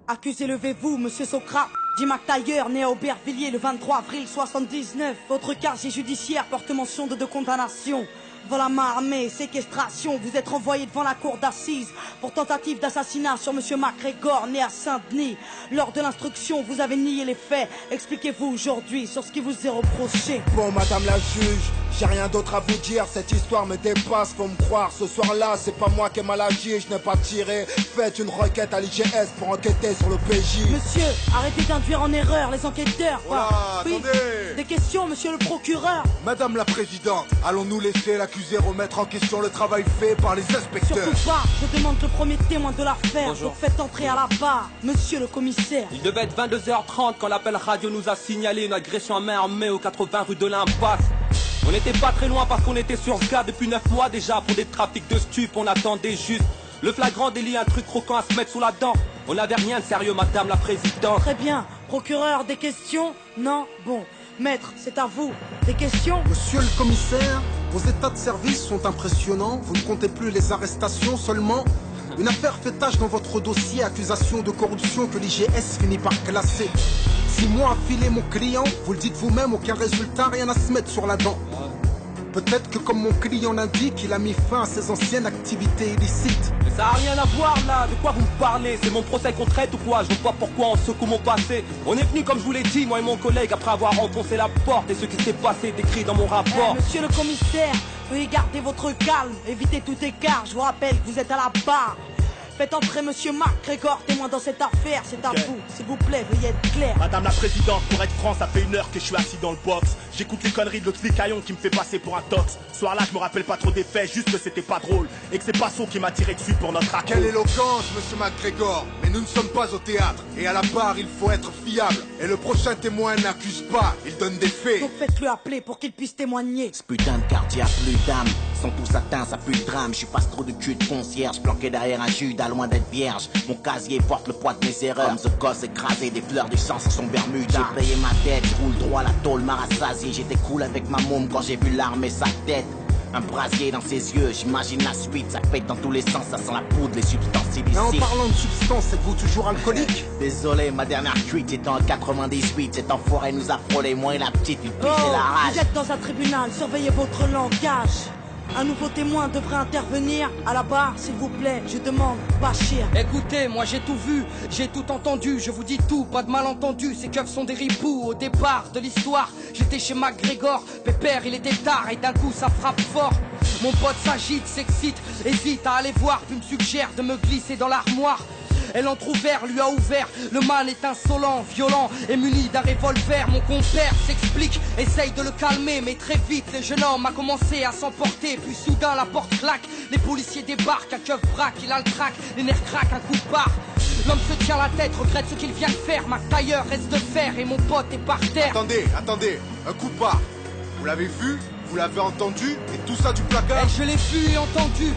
Accusé, levez-vous, monsieur Socrate. Jim McTayer, né à Aubervilliers le 23 avril 79. Votre casier judiciaire porte mention de 2 condamnations. Devant la main armée, séquestration, vous êtes renvoyé devant la cour d'assises pour tentative d'assassinat sur monsieur MacGregor, né à Saint-Denis. Lors de l'instruction, vous avez nié les faits. Expliquez-vous aujourd'hui sur ce qui vous est reproché. Bon, madame la juge, j'ai rien d'autre à vous dire, cette histoire me dépasse, faut me croire. Ce soir-là, c'est pas moi qui ai mal agi, je n'ai pas tiré. Faites une requête à l'IGS pour enquêter sur le PJ. Monsieur, arrêtez d'induire en erreur les enquêteurs. Voilà, oui. attendez. Des questions, monsieur le procureur. Madame la présidente, allons-nous laisser l'accusé remettre en question le travail fait par les inspecteurs? Surtout pas, je demande le premier témoin de l'affaire. Bonjour. Vous faites entrer à la barre, monsieur le commissaire. Il devait être 22h30 quand l'appel radio nous a signalé une agression à main armée au 80 rue de l'Impasse. On n'était pas très loin parce qu'on était sur ce gars depuis 9 mois déjà pour des trafics de stupes. On attendait juste le flagrant délit, un truc croquant à se mettre sous la dent. On n'avait rien de sérieux, madame la présidente. Très bien. Procureur, des questions? Non? Bon. Maître, c'est à vous. Des questions? Monsieur le commissaire, vos états de service sont impressionnants. Vous ne comptez plus les arrestations seulement. Une affaire fait tache dans votre dossier, accusation de corruption que l'IGS finit par classer. 6 mois à filer mon client, vous le dites vous-même, aucun résultat, rien à se mettre sur la dent. Peut-être que comme mon client l'indique, il a mis fin à ses anciennes activités illicites. Mais ça a rien à voir là, de quoi vous me parlez? C'est mon procès qu'on traite ou quoi? Je vois pas pourquoi on secoue mon passé. On est venu comme je vous l'ai dit, moi et mon collègue, après avoir enfoncé la porte. Et ce qui s'est passé est décrit dans mon rapport. Monsieur le commissaire, veuillez garder votre calme, évitez tout écart. Je vous rappelle que vous êtes à la barre. Faites entrer monsieur MacGregor, témoin dans cette affaire, c'est à vous. S'il vous plaît, veuillez être clair. Madame la présidente, pour être franc, ça fait 1 heure que je suis assis dans le box. J'écoute les conneries de l'autre flicaillon qui me fait passer pour un tox. Ce soir-là, je me rappelle pas trop des faits, juste que c'était pas drôle. Et que c'est Passot qui m'a tiré dessus pour notre accord. Quelle éloquence, monsieur MacGregor. Mais nous ne sommes pas au théâtre. Et à la barre, il faut être fiable. Et le prochain témoin n'accuse pas, il donne des faits. Donc faites-le appeler pour qu'il puisse témoigner. Ce putain de quartier a plus d'âme. Sont tous atteints, ça pue le drame. Je suis pas trop de cul de concierge, planqué derrière un Judas, loin d'être vierge. Mon casier porte le poids de mes erreurs. Comme ce gosse écrasé, des fleurs du sang sur son Bermuda. J'ai payé ma dette, je roule droit, la tôle m'a rassasié. J'étais cool avec ma môme quand j'ai vu l'arme et sa tête. Un brasier dans ses yeux, j'imagine la suite. Ça pète dans tous les sens, ça sent la poudre, les substances illicites. Mais en parlant de substances, êtes-vous toujours alcoolique? Désolé, ma dernière cuite était en 98. Cet enfoiré nous a frôlé, moi et la petite, il pissait la rage. Vous êtes dans un tribunal, surveillez votre langage. Un nouveau témoin devrait intervenir. À la barre, s'il vous plaît, je demande, Bachir. Écoutez, moi j'ai tout vu, j'ai tout entendu, je vous dis tout, pas de malentendu, ces keufs sont des ripoux. Au départ de l'histoire, j'étais chez MacGregor, Pépère il était tard et d'un coup ça frappe fort. Mon pote s'agite, s'excite, hésite à aller voir, puis me suggère de me glisser dans l'armoire. Elle entrouvert, lui a ouvert, le mal est insolent, violent et muni d'un revolver. Mon compère s'explique, essaye de le calmer, mais très vite le jeune homme a commencé à s'emporter. Puis soudain la porte claque, les policiers débarquent, un keuf braque, il a le trac, les nerfs craquent, un coup de barre. L'homme se tient la tête, regrette ce qu'il vient de faire. MacTayer reste de fer et mon pote est par terre. Attendez, un coup de barre. Vous l'avez vu? Vous l'avez entendu? Et tout ça du placard? Je l'ai vu et entendu.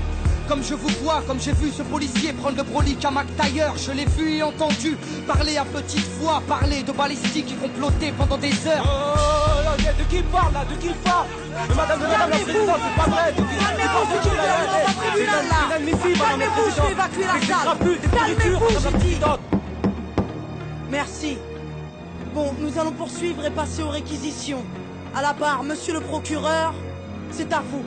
Comme je vous vois, comme j'ai vu ce policier prendre le brolique à MacTayer, je l'ai vu et entendu parler à petite voix, parler de balistique et comploter pendant des heures. Oh, de qui il parle là? De qui il parle? Mais madame la présidente, c'est pas vrai. Calmez-vous, je vais évacuer la salle. Calmez-vous, j'ai dit. Merci. Bon, nous allons poursuivre et passer aux réquisitions. À la barre, monsieur le procureur, c'est à vous.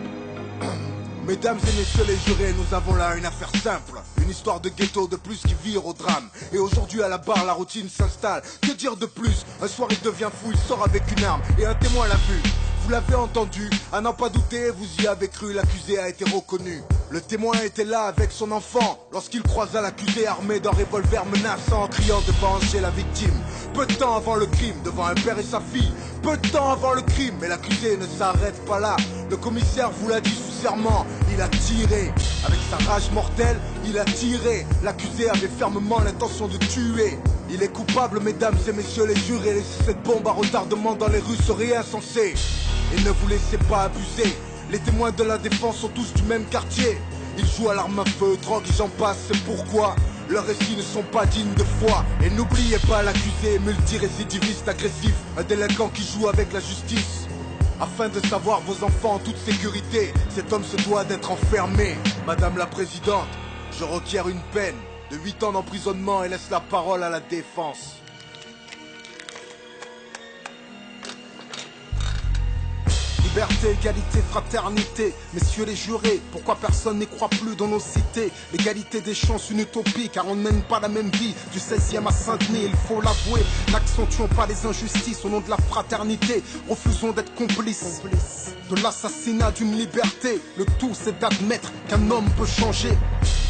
Mesdames et messieurs les jurés, nous avons là une affaire simple. Une histoire de ghetto de plus qui vire au drame. Et aujourd'hui à la barre, la routine s'installe. Que dire de plus? Un soir il devient fou, il sort avec une arme et un témoin l'a vu. Vous l'avez entendu, à n'en pas douter, vous y avez cru, l'accusé a été reconnu. Le témoin était là avec son enfant lorsqu'il croisa l'accusé armé d'un revolver menaçant, criant de venger la victime. Peu de temps avant le crime, devant un père et sa fille. Peu de temps avant le crime, mais l'accusé ne s'arrête pas là. Le commissaire vous l'a dit sous serment, il a tiré. Avec sa rage mortelle, il a tiré. L'accusé avait fermement l'intention de tuer. Il est coupable, mesdames et messieurs les jurés. Laisser cette bombe à retardement dans les rues serait insensé. Et ne vous laissez pas abuser. Les témoins de la défense sont tous du même quartier. Ils jouent à l'arme à feu, drogue et j'en passe, c'est pourquoi leurs récits ne sont pas dignes de foi. Et n'oubliez pas l'accusé, multirécidiviste agressif, un délinquant qui joue avec la justice. Afin de savoir vos enfants en toute sécurité, cet homme se doit d'être enfermé. Madame la présidente, je requiers une peine de 8 ans d'emprisonnement et laisse la parole à la défense. Liberté, égalité, fraternité, messieurs les jurés, pourquoi personne n'y croit plus dans nos cités? L'égalité des chances, une utopie, car on ne mène pas la même vie. Du 16e à Saint-Denis, il faut l'avouer, n'accentuons pas les injustices au nom de la fraternité. Refusons d'être complices de l'assassinat d'une liberté. Le tout c'est d'admettre qu'un homme peut changer.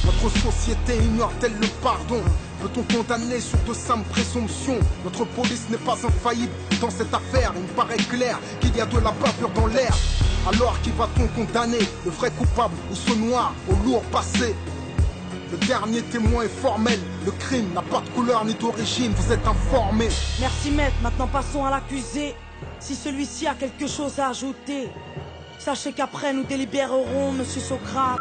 Notre société ignore-t-elle le pardon? Peut-on condamner sur de simples présomptions? Notre police n'est pas infaillible dans cette affaire. Il me paraît clair qu'il y a de la bavure dans l'air. Alors qui va-t-on condamner? Le vrai coupable ou ce noir au lourd passé? Le dernier témoin est formel. Le crime n'a pas de couleur ni d'origine. Vous êtes informés. Merci maître, maintenant passons à l'accusé. Si celui-ci a quelque chose à ajouter, sachez qu'après nous délibérerons, monsieur Socrate.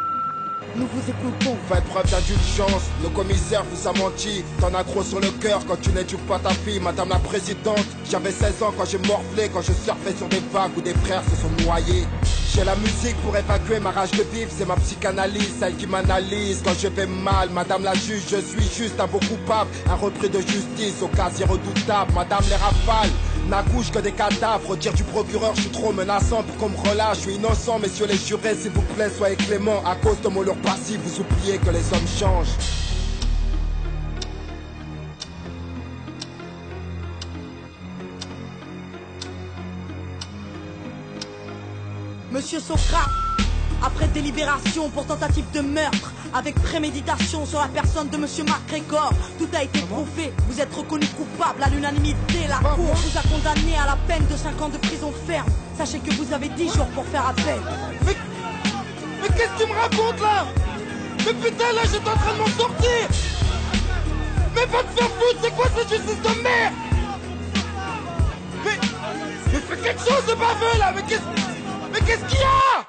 Nous vous écoutons. Faites preuve d'indulgence, le commissaire vous a menti. T'en as gros sur le cœur quand tu n'éduques pas ta fille, madame la présidente. J'avais 16 ans quand j'ai morflé, quand je surfais sur des vagues où des frères se sont noyés. J'ai la musique pour évacuer ma rage de vivre, c'est ma psychanalyse, celle qui m'analyse. Quand je vais mal, madame la juge, je suis juste un beau coupable, un repris de justice au casier redoutable. Madame les rafales n'accouchent que des cadavres. Dire du procureur, je suis trop menaçant pour qu'on me relâche. Je suis innocent, messieurs les jurés, s'il vous plaît, soyez clément. À cause de mon lourd passif, vous oubliez que les hommes changent. Monsieur Socrate, après délibération pour tentative de meurtre, avec préméditation sur la personne de monsieur MacGregor, tout a été prouvé. Vous êtes reconnu coupable à l'unanimité. La cour vous a condamné à la peine de 5 ans de prison ferme. Sachez que vous avez 10 jours pour faire appel. Mais qu'est-ce que tu me racontes là? Mais putain, là j'étais en train de m'en sortir. Mais va te faire foutre, c'est quoi cette justice de merde? Mais fais quelque chose de baveux là. Mais qu'est-ce qu'il y a?